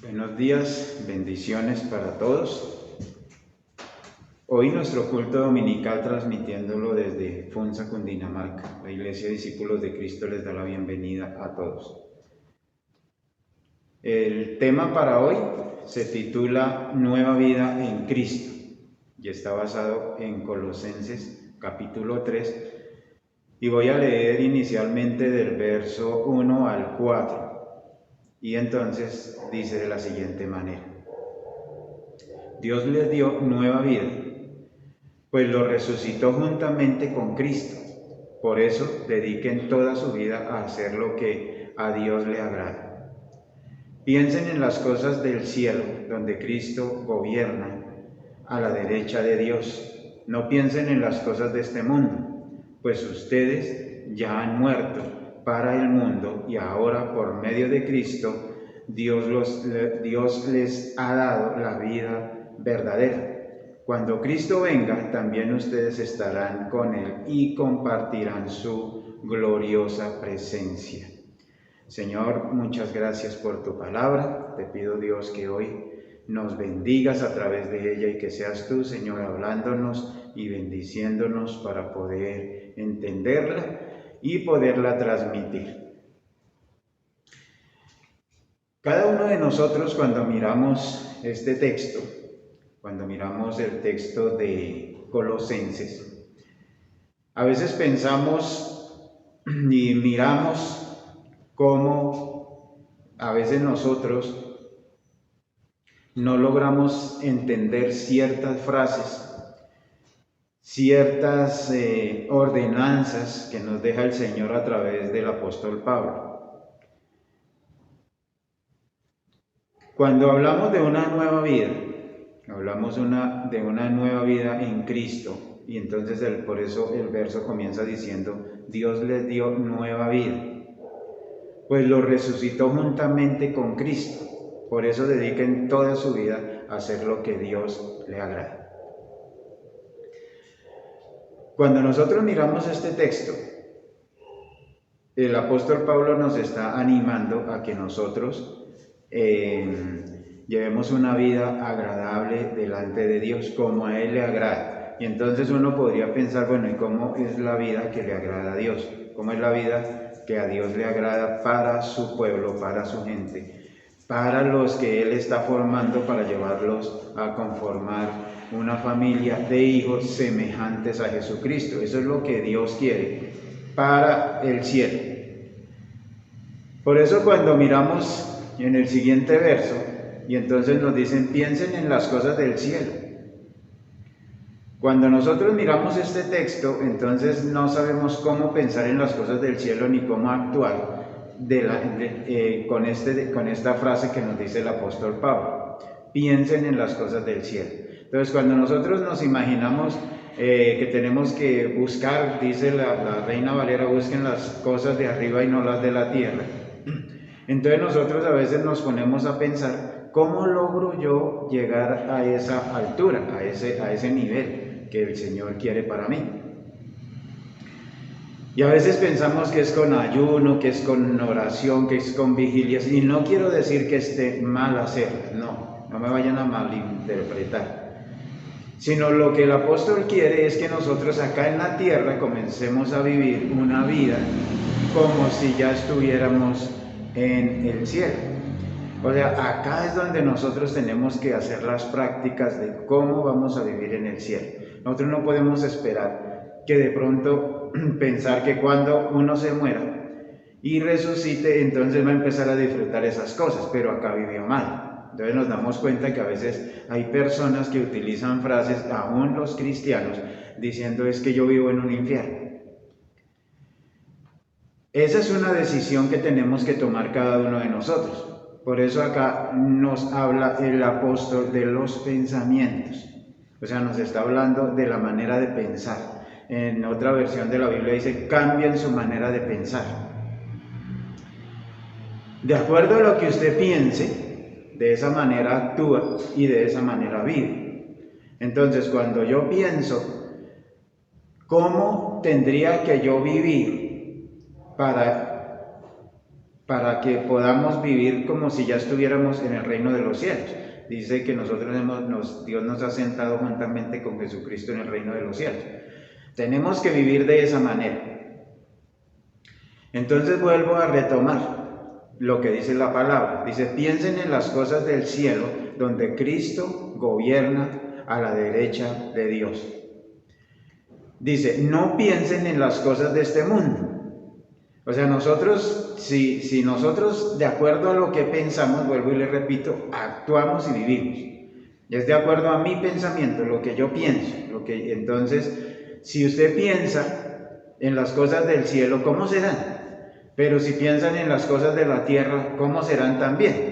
Buenos días, bendiciones para todos. Hoy nuestro culto dominical transmitiéndolo desde Funza, Cundinamarca. La Iglesia de Discípulos de Cristo les da la bienvenida a todos. El tema para hoy se titula Nueva vida en Cristo y está basado en Colosenses capítulo 3 y voy a leer inicialmente del verso 1 al 4. Y entonces dice de la siguiente manera: Dios les dio nueva vida, pues lo resucitó juntamente con Cristo. Por eso dediquen toda su vida a hacer lo que a Dios le agrada. Piensen en las cosas del cielo, donde Cristo gobierna a la derecha de Dios. No piensen en las cosas de este mundo, pues ustedes ya han muerto para el mundo y ahora por medio de Cristo Dios les ha dado la vida verdadera. Cuando Cristo venga, también ustedes estarán con Él y compartirán su gloriosa presencia. Señor, muchas gracias por tu palabra. Te pido, Dios, que hoy nos bendigas a través de ella y que seas tú, Señor, hablándonos y bendiciéndonos para poder entenderla y poderla transmitir. Cada uno de nosotros, cuando miramos este texto, cuando miramos el texto de Colosenses, a veces pensamos y miramos cómo a veces nosotros no logramos entender ciertas frases, ciertas ordenanzas que nos deja el Señor a través del apóstol Pablo. Cuando hablamos de una nueva vida, hablamos de una nueva vida en Cristo, y entonces por eso el verso comienza diciendo: Dios les dio nueva vida, pues lo resucitó juntamente con Cristo. Por eso dediquen toda su vida a hacer lo que Dios le agrada. Cuando nosotros miramos este texto, el apóstol Pablo nos está animando a que nosotros llevemos una vida agradable delante de Dios, como a Él le agrada. Y entonces uno podría pensar, bueno, ¿y cómo es la vida que le agrada a Dios? ¿Cómo es la vida que a Dios le agrada para su pueblo, para su gente, para los que Él está formando para llevarlos a conformar una familia de hijos semejantes a Jesucristo? Eso es lo que Dios quiere para el cielo. Por eso cuando miramos en el siguiente verso, y entonces nos dicen: piensen en las cosas del cielo. Cuando nosotros miramos este texto, entonces no sabemos cómo pensar en las cosas del cielo ni cómo actuar con esta frase que nos dice el apóstol Pablo: piensen en las cosas del cielo. Entonces, cuando nosotros nos imaginamos que tenemos que buscar, dice la Reina Valera, busquen las cosas de arriba y no las de la tierra. Entonces nosotros a veces nos ponemos a pensar: ¿cómo logro yo llegar a esa altura, a ese nivel que el Señor quiere para mí? Y a veces pensamos que es con ayuno, que es con oración, que es con vigilias, y no quiero decir que esté mal hacerlo, no me vayan a malinterpretar, sino lo que el apóstol quiere es que nosotros acá en la tierra comencemos a vivir una vida como si ya estuviéramos en el cielo. O sea, acá es donde nosotros tenemos que hacer las prácticas de cómo vamos a vivir en el cielo. Nosotros no podemos esperar que de pronto pensar que cuando uno se muera y resucite, entonces va a empezar a disfrutar esas cosas, pero acá vivió mal. Entonces nos damos cuenta que a veces hay personas que utilizan frases, aún los cristianos, diciendo: es que yo vivo en un infierno. Esa es una decisión que tenemos que tomar cada uno de nosotros. Por eso acá nos habla el apóstol de los pensamientos. O sea, nos está hablando de la manera de pensar. En otra versión de la Biblia dice: cambien su manera de pensar. De acuerdo a lo que usted piense, de esa manera actúa y de esa manera vive. Entonces, cuando yo pienso, ¿cómo tendría que yo vivir para para que podamos vivir como si ya estuviéramos en el reino de los cielos. Dice que Dios nos ha sentado juntamente con Jesucristo en el reino de los cielos. Tenemos que vivir de esa manera. Entonces vuelvo a retomar lo que dice la palabra. Dice, piensen en las cosas del cielo, donde Cristo gobierna a la derecha de Dios. Dice, no piensen en las cosas de este mundo. O sea, nosotros, si nosotros de acuerdo a lo que pensamos, vuelvo y le repito, actuamos y vivimos. Es de acuerdo a mi pensamiento, lo que yo pienso. Entonces, si usted piensa en las cosas del cielo, ¿cómo serán? Pero si piensan en las cosas de la tierra, ¿cómo serán también?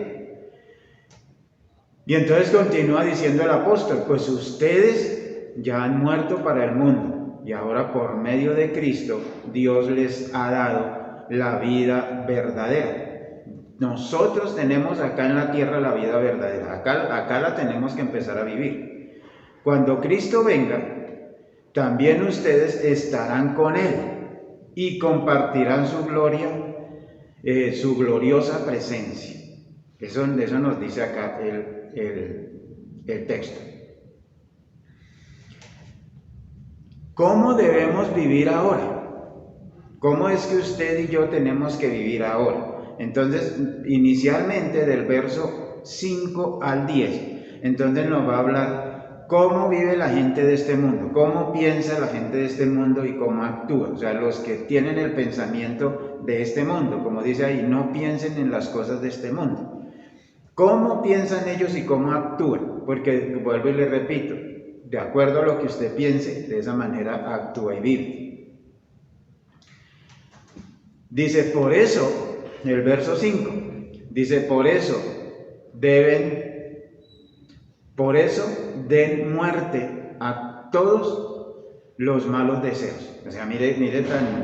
Y entonces continúa diciendo el apóstol, pues ustedes ya han muerto para el mundo, y ahora por medio de Cristo, Dios les ha dado la vida verdadera. Nosotros tenemos acá en la tierra la vida verdadera, acá la tenemos que empezar a vivir. Cuando Cristo venga, también ustedes estarán con Él y compartirán su gloria, su gloriosa presencia. Eso nos dice acá el texto. ¿Cómo debemos vivir ahora? ¿Cómo es que usted y yo tenemos que vivir ahora? Entonces, inicialmente del verso 5 al 10, entonces nos va a hablar cómo vive la gente de este mundo, cómo piensa la gente de este mundo y cómo actúa. O sea, los que tienen el pensamiento de este mundo, como dice ahí, no piensen en las cosas de este mundo. ¿Cómo piensan ellos y cómo actúan? Porque, vuelvo y le repito, de acuerdo a lo que usted piense, de esa manera actúa y vive. Dice, por eso, el verso 5, dice, por eso den muerte a todos los malos deseos. O sea, mire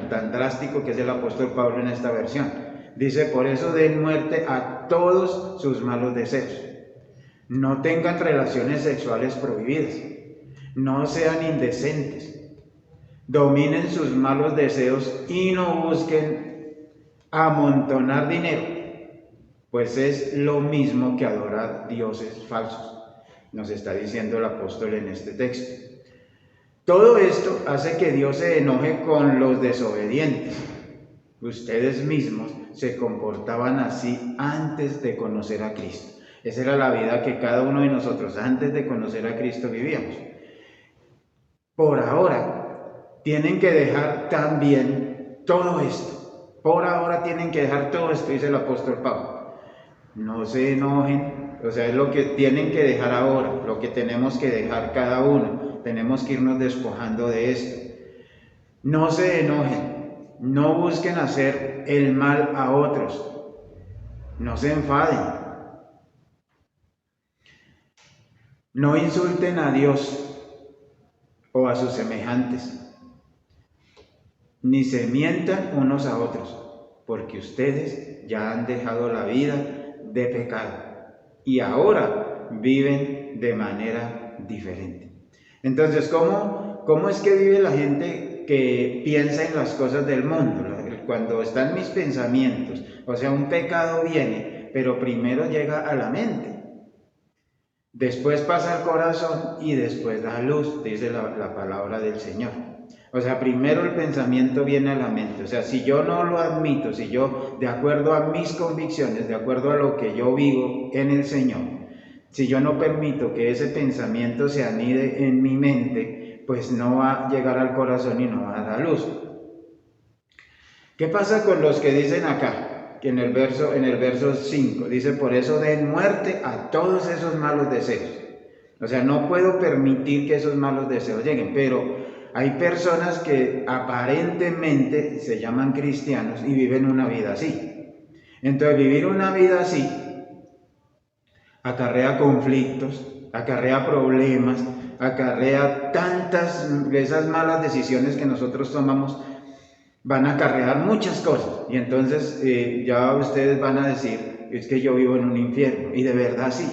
tan drástico que es el apóstol Pablo en esta versión. Dice, por eso den muerte a todos sus malos deseos. No tengan relaciones sexuales prohibidas. No sean indecentes. Dominen sus malos deseos y no busquen amontonar dinero, pues es lo mismo que adorar dioses falsos, nos está diciendo el apóstol en este texto. Todo esto hace que Dios se enoje con los desobedientes. Ustedes mismos se comportaban así antes de conocer a Cristo. Esa era la vida que cada uno de nosotros antes de conocer a Cristo vivíamos. Por ahora tienen que dejar también todo esto. Por ahora tienen que dejar todo esto, dice el apóstol Pablo. No se enojen, o sea, es lo que tienen que dejar ahora, lo que tenemos que dejar cada uno. Tenemos que irnos despojando de esto. No se enojen, no busquen hacer el mal a otros, no se enfaden. No insulten a Dios o a sus semejantes. Ni se mientan unos a otros, porque ustedes ya han dejado la vida de pecado y ahora viven de manera diferente. Entonces, ¿cómo es que vive la gente que piensa en las cosas del mundo? Cuando están mis pensamientos, o sea, un pecado viene, pero primero llega a la mente, después pasa al corazón y después da luz, dice la palabra del Señor. O sea, primero el pensamiento viene a la mente. O sea, si yo no lo admito, si yo, de acuerdo a mis convicciones, de acuerdo a lo que yo vivo en el Señor, si yo no permito que ese pensamiento se anide en mi mente, pues no va a llegar al corazón y no va a dar luz. ¿Qué pasa con los que dicen acá? Que en el verso 5 dice, por eso den muerte a todos esos malos deseos. O sea, no puedo permitir que esos malos deseos lleguen, pero hay personas que aparentemente se llaman cristianos y viven una vida así. Entonces, vivir una vida así acarrea conflictos, acarrea problemas, acarrea esas malas decisiones que nosotros tomamos, van a acarrear muchas cosas. Y entonces ya ustedes van a decir, es que yo vivo en un infierno, y de verdad sí.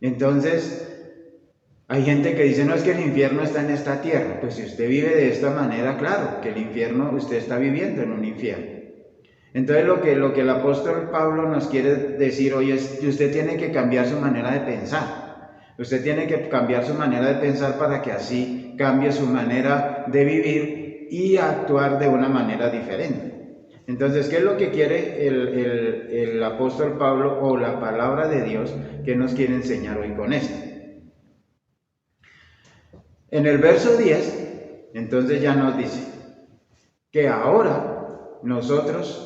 Entonces, hay gente que dice, no, es que el infierno está en esta tierra. Pues si usted vive de esta manera, claro, que el infierno, usted está viviendo en un infierno. Entonces lo que el apóstol Pablo nos quiere decir hoy es que usted tiene que cambiar su manera de pensar. Usted tiene que cambiar su manera de pensar para que así cambie su manera de vivir y actuar de una manera diferente. Entonces, ¿qué es lo que quiere el apóstol Pablo o la palabra de Dios que nos quiere enseñar hoy con esto? En el verso 10, entonces ya nos dice que ahora nosotros,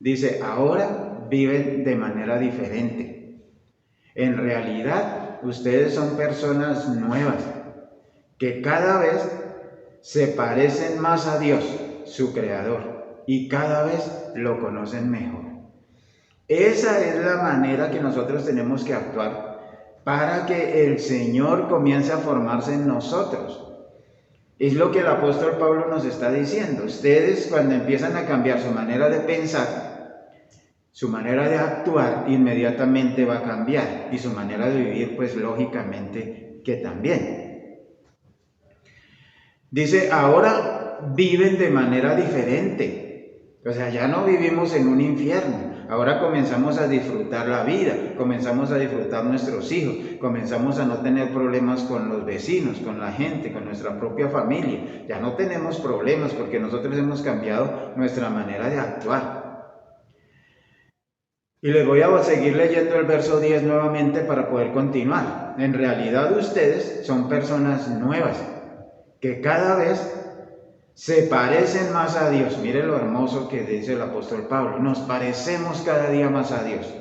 dice, ahora viven de manera diferente. En realidad, ustedes son personas nuevas que cada vez se parecen más a Dios, su Creador, y cada vez lo conocen mejor. Esa es la manera que nosotros tenemos que actuar para que el Señor comience a formarse en nosotros. Es lo que el apóstol Pablo nos está diciendo. Ustedes, cuando empiezan a cambiar su manera de pensar, su manera de actuar inmediatamente va a cambiar, y su manera de vivir, pues lógicamente que también. Dice, ahora viven de manera diferente. O sea, ya no vivimos en un infierno. Ahora comenzamos a disfrutar la vida, comenzamos a disfrutar nuestros hijos, comenzamos a no tener problemas con los vecinos, con la gente, con nuestra propia familia. Ya no tenemos problemas porque nosotros hemos cambiado nuestra manera de actuar. Y les voy a seguir leyendo el verso 10 nuevamente para poder continuar. En realidad ustedes son personas nuevas que cada vez se parecen más a Dios. Mire lo hermoso que dice el apóstol Pablo. Nos parecemos cada día más a Dios.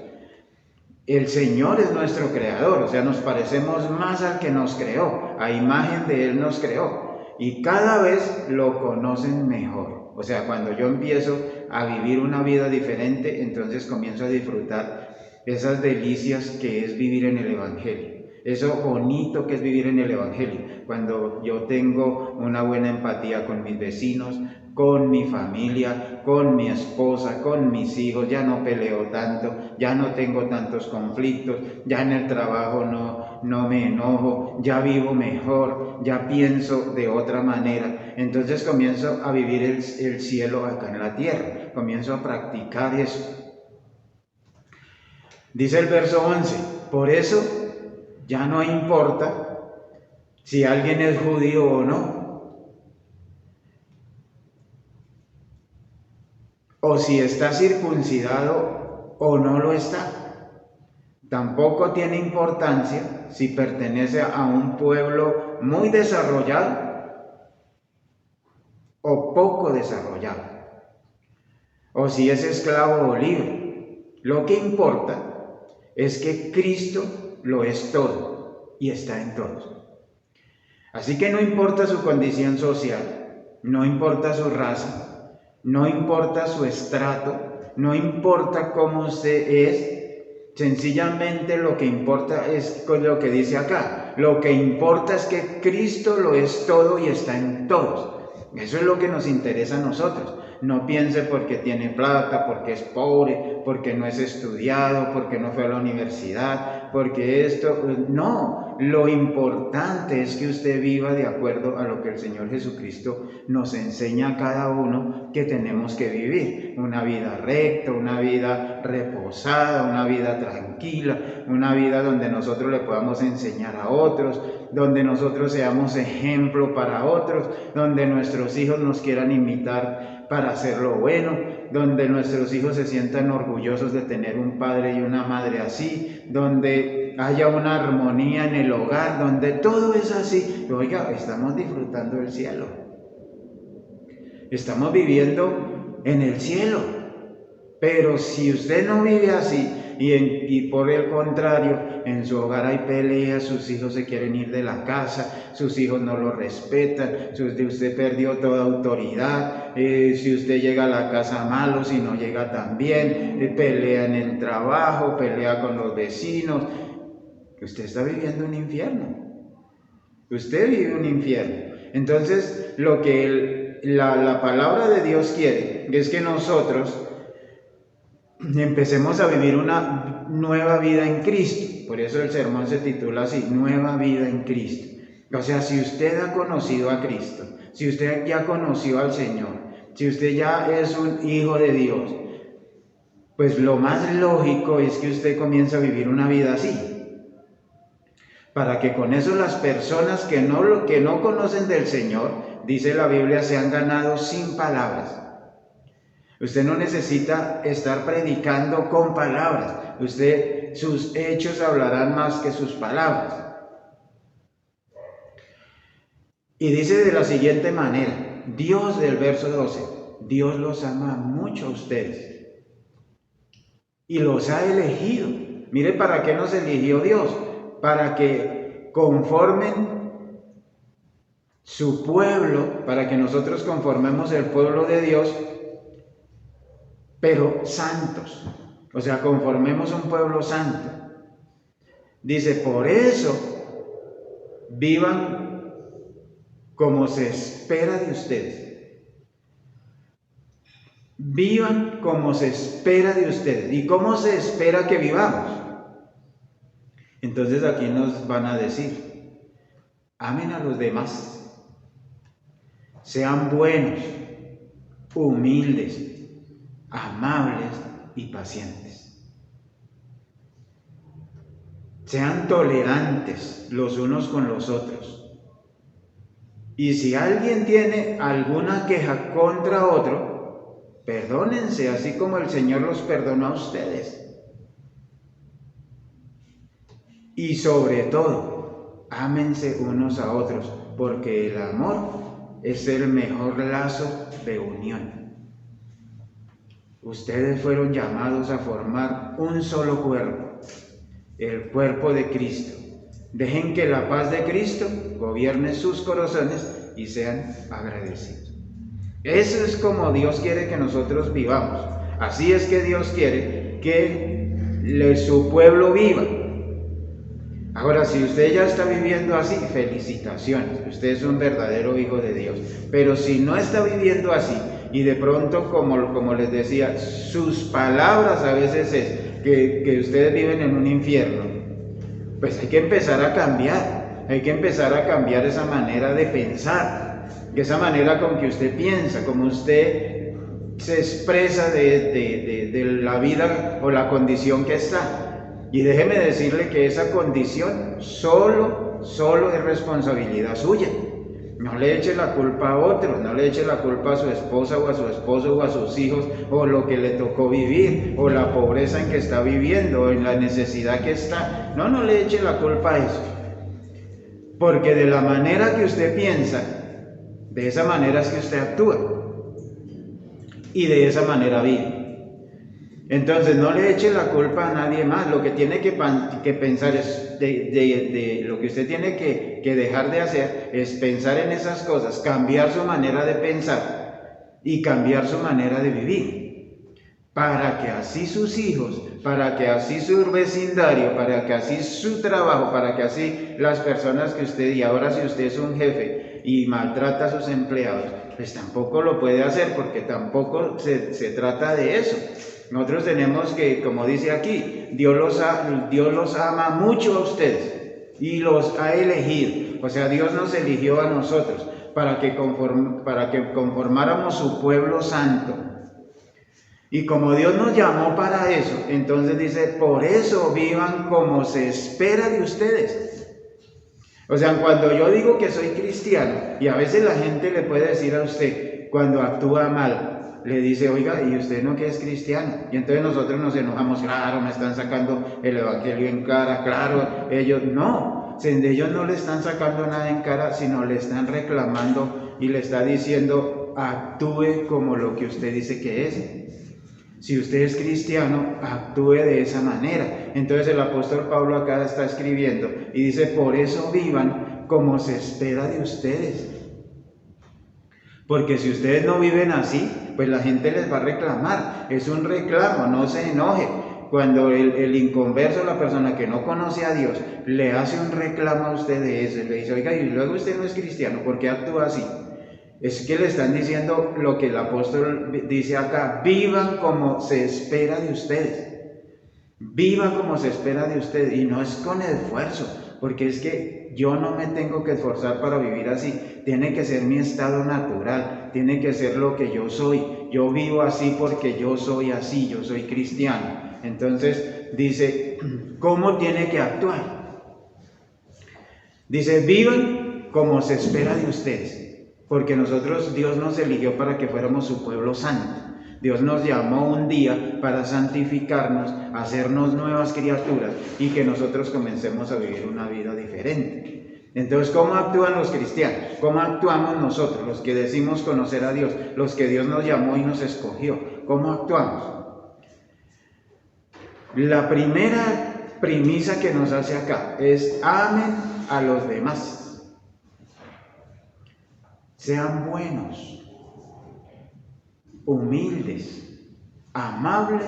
El Señor es nuestro creador, o sea, nos parecemos más al que nos creó. A imagen de Él nos creó. Y cada vez lo conocen mejor. O sea, cuando yo empiezo a vivir una vida diferente, entonces comienzo a disfrutar esas delicias que es vivir en el Evangelio. Eso bonito que es vivir en el Evangelio. Cuando yo tengo una buena empatía con mis vecinos, con mi familia, con mi esposa, con mis hijos, ya no peleo tanto, ya no tengo tantos conflictos, ya en el trabajo no me enojo, ya vivo mejor, ya pienso de otra manera. Entonces comienzo a vivir el cielo acá en la tierra, comienzo a practicar eso. Dice el verso 11, por eso ya no importa si alguien es judío o no, o si está circuncidado o no lo está. Tampoco tiene importancia si pertenece a un pueblo muy desarrollado o poco desarrollado, o si es esclavo o libre. Lo que importa es que Cristo lo es todo y está en todos. Así que no importa su condición social, no importa su raza, no importa su estrato, no importa cómo usted es, sencillamente lo que importa es lo que dice acá. Lo que importa es que Cristo lo es todo y está en todos. Eso es lo que nos interesa a nosotros. No piense porque tiene plata, porque es pobre, porque no es estudiado, porque no fue a la universidad, porque esto. No, lo importante es que usted viva de acuerdo a lo que el Señor Jesucristo nos enseña a cada uno que tenemos que vivir. Una vida recta, una vida reposada, una vida tranquila, una vida donde nosotros le podamos enseñar a otros, donde nosotros seamos ejemplo para otros, donde nuestros hijos nos quieran imitar para hacer lo bueno, donde nuestros hijos se sientan orgullosos de tener un padre y una madre así, donde haya una armonía en el hogar, donde todo es así. Oiga, estamos disfrutando del cielo. Estamos viviendo en el cielo. Pero si usted no vive así, y por el contrario, en su hogar hay peleas, sus hijos se quieren ir de la casa, sus hijos no lo respetan, usted perdió toda autoridad, si usted llega a la casa malo, si no llega tan bien, pelea en el trabajo, pelea con los vecinos, usted está viviendo un infierno. Usted vive un infierno. Entonces, lo que la palabra de Dios quiere es que nosotros empecemos a vivir una nueva vida en Cristo. Por eso el sermón se titula así, Nueva Vida en Cristo. O sea, si usted ha conocido a Cristo, si usted ya conoció al Señor, si usted ya es un hijo de Dios, pues lo más lógico es que usted comience a vivir una vida así, para que con eso las personas que no conocen del Señor, dice la Biblia, sean ganados sin palabras. Usted no necesita estar predicando con palabras, sus hechos hablarán más que sus palabras. Y dice de la siguiente manera, Dios, del verso 12, Dios los ama mucho a ustedes y los ha elegido. Mire, ¿para qué nos eligió Dios? Para que conformen su pueblo, para que nosotros conformemos el pueblo de Dios, pero santos. O sea, conformemos un pueblo santo. Dice, por eso vivan como se espera de ustedes. Vivan como se espera de ustedes. ¿Y cómo se espera que vivamos? Entonces aquí nos van a decir, amen a los demás, sean buenos, humildes, amables y pacientes. Sean tolerantes los unos con los otros. Y si alguien tiene alguna queja contra otro, perdónense, así como el Señor los perdonó a ustedes. Y sobre todo, ámense unos a otros, porque el amor es el mejor lazo de unión. Ustedes fueron llamados a formar un solo cuerpo, el cuerpo de Cristo. Dejen que la paz de Cristo gobierne sus corazones y sean agradecidos. Eso es como Dios quiere que nosotros vivamos. Así es que Dios quiere que su pueblo viva. Ahora, si usted ya está viviendo así, felicitaciones, usted es un verdadero hijo de Dios. Pero si no está viviendo así, y de pronto, como les decía, sus palabras a veces es que ustedes viven en un infierno, pues hay que empezar a cambiar esa manera de pensar, esa manera con que usted piensa, como usted se expresa de la vida o la condición que está. Y déjeme decirle que esa condición solo es responsabilidad suya. No le eche la culpa a otro, no le eche la culpa a su esposa o a su esposo o a sus hijos, o lo que le tocó vivir, o la pobreza en que está viviendo, o en la necesidad que está. No le eche la culpa a eso. Porque de la manera que usted piensa, de esa manera es que usted actúa. Y de esa manera vive. Entonces no le eche la culpa a nadie más. Lo que tiene que pensar es de lo que usted tiene que dejar de hacer es pensar en esas cosas, cambiar su manera de pensar y cambiar su manera de vivir, para que así sus hijos, para que así su vecindario, para que así su trabajo, para que así las personas que usted, y ahora si usted es un jefe y maltrata a sus empleados, pues tampoco lo puede hacer, porque tampoco se trata de eso. Nosotros tenemos que, como dice aquí, Dios los ama mucho a ustedes y los ha elegido. O sea, Dios nos eligió a nosotros para que conformáramos su pueblo santo. Y como Dios nos llamó para eso, entonces dice, por eso vivan como se espera de ustedes. O sea, cuando yo digo que soy cristiano, y a veces la gente le puede decir a usted, cuando actúa mal, le dice, oiga, ¿y usted no que es cristiano? Y entonces nosotros nos enojamos, claro, me están sacando el evangelio en cara, claro, ellos no le están sacando nada en cara, sino le están reclamando y le está diciendo, actúe como lo que usted dice que es. Si usted es cristiano, actúe de esa manera. Entonces el apóstol Pablo acá está escribiendo y dice, por eso vivan como se espera de ustedes. Porque si ustedes no viven así, pues la gente les va a reclamar. Es un reclamo, no se enoje. Cuando el inconverso, la persona que no conoce a Dios, le hace un reclamo a usted de eso, le dice, oiga, y luego usted no es cristiano, ¿por qué actúa así? Es que le están diciendo lo que el apóstol dice acá, vivan como se espera de ustedes. Viva como se espera de ustedes, y no es con esfuerzo, porque es que yo no me tengo que esforzar para vivir así. Tiene que ser mi estado natural, tiene que ser lo que yo soy, yo vivo así porque yo soy así, yo soy cristiano. Entonces dice, ¿cómo tiene que actuar? Dice, vivan como se espera de ustedes, porque nosotros, Dios nos eligió para que fuéramos su pueblo santo. Dios nos llamó un día para santificarnos, hacernos nuevas criaturas y que nosotros comencemos a vivir una vida diferente. Entonces, ¿cómo actúan los cristianos? ¿Cómo actuamos nosotros, los que decimos conocer a Dios, los que Dios nos llamó y nos escogió? ¿Cómo actuamos? La primera premisa que nos hace acá es: amen a los demás. Sean buenos, humildes, amables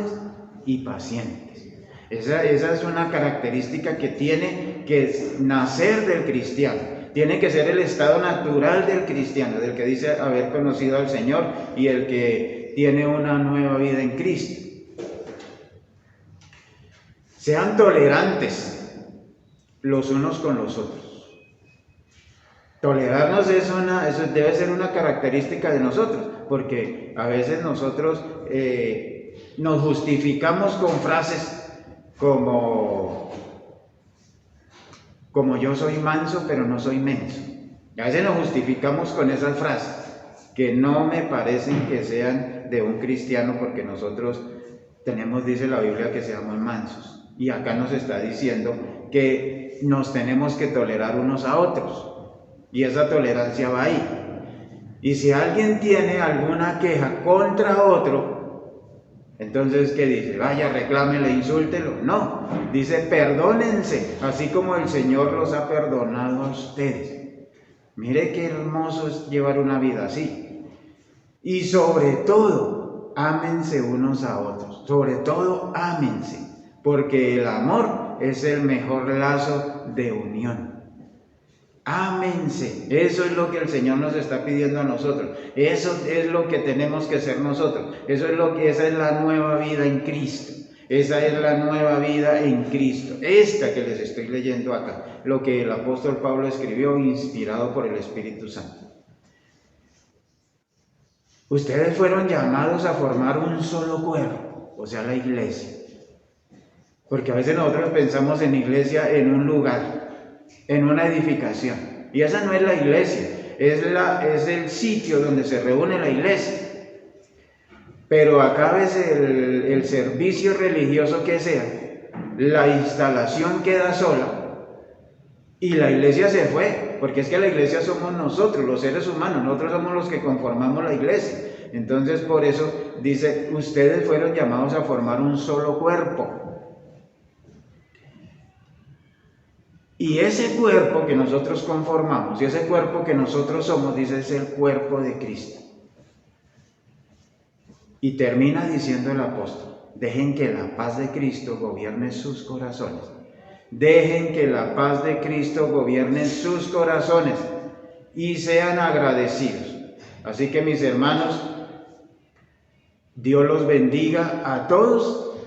y pacientes. Esa es una característica que tiene que nacer del cristiano. Tiene que ser el estado natural del cristiano, del que dice haber conocido al Señor y el que tiene una nueva vida en Cristo. Sean tolerantes los unos con los otros. Tolerarnos eso debe ser una característica de nosotros, porque a veces nosotros nos justificamos con frases como yo soy manso pero no soy menso. A veces nos justificamos con esas frases que no me parecen que sean de un cristiano, porque nosotros tenemos, dice la Biblia, que seamos mansos, y acá nos está diciendo que nos tenemos que tolerar unos a otros. Y esa tolerancia va ahí. Y si alguien tiene alguna queja contra otro, entonces, ¿qué dice? Vaya, reclámele, insúltelo. No, dice, perdónense, así como el Señor los ha perdonado a ustedes. Mire qué hermoso es llevar una vida así. Y sobre todo, ámense unos a otros. Sobre todo, ámense, porque el amor es el mejor lazo de unión. Ámense, eso es lo que el Señor nos está pidiendo a nosotros, eso es lo que tenemos que ser nosotros, esa es la nueva vida en Cristo, esa es la nueva vida en Cristo, esta que les estoy leyendo acá, lo que el apóstol Pablo escribió inspirado por el Espíritu Santo. Ustedes fueron llamados a formar un solo cuerpo, o sea, la iglesia, porque a veces nosotros pensamos en iglesia en un lugar, en una edificación, y esa no es la iglesia, es el sitio donde se reúne la iglesia. Pero acá ves el servicio religioso que sea, la instalación queda sola y la iglesia se fue, porque es que la iglesia somos nosotros, los seres humanos, nosotros somos los que conformamos la iglesia. Entonces, por eso dice, ustedes fueron llamados a formar un solo cuerpo. Y ese cuerpo que nosotros conformamos, y ese cuerpo que nosotros somos, dice, es el cuerpo de Cristo. Y termina diciendo el apóstol, dejen que la paz de Cristo gobierne sus corazones. Dejen que la paz de Cristo gobierne sus corazones y sean agradecidos. Así que, mis hermanos, Dios los bendiga a todos,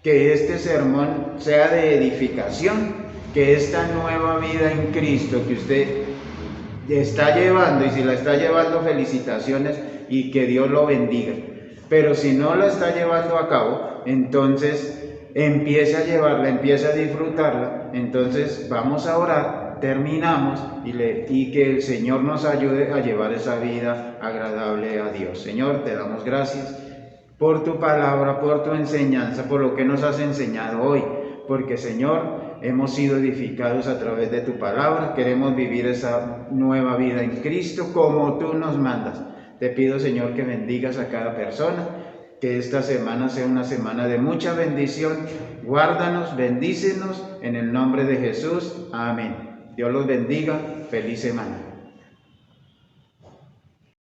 que este sermón sea de edificación, que esta nueva vida en Cristo que usted está llevando, y si la está llevando, felicitaciones y que Dios lo bendiga. Pero si no la está llevando a cabo, entonces empiece a llevarla, empiece a disfrutarla. Entonces vamos a orar, terminamos y que el Señor nos ayude a llevar esa vida agradable a Dios. Señor, te damos gracias por tu palabra, por tu enseñanza, por lo que nos has enseñado hoy, porque, Señor, hemos sido edificados a través de tu palabra. Queremos vivir esa nueva vida en Cristo como tú nos mandas. Te pido, Señor, que bendigas a cada persona, que esta semana sea una semana de mucha bendición. Guárdanos, bendícenos en el nombre de Jesús. Amén. Dios los bendiga. Feliz semana.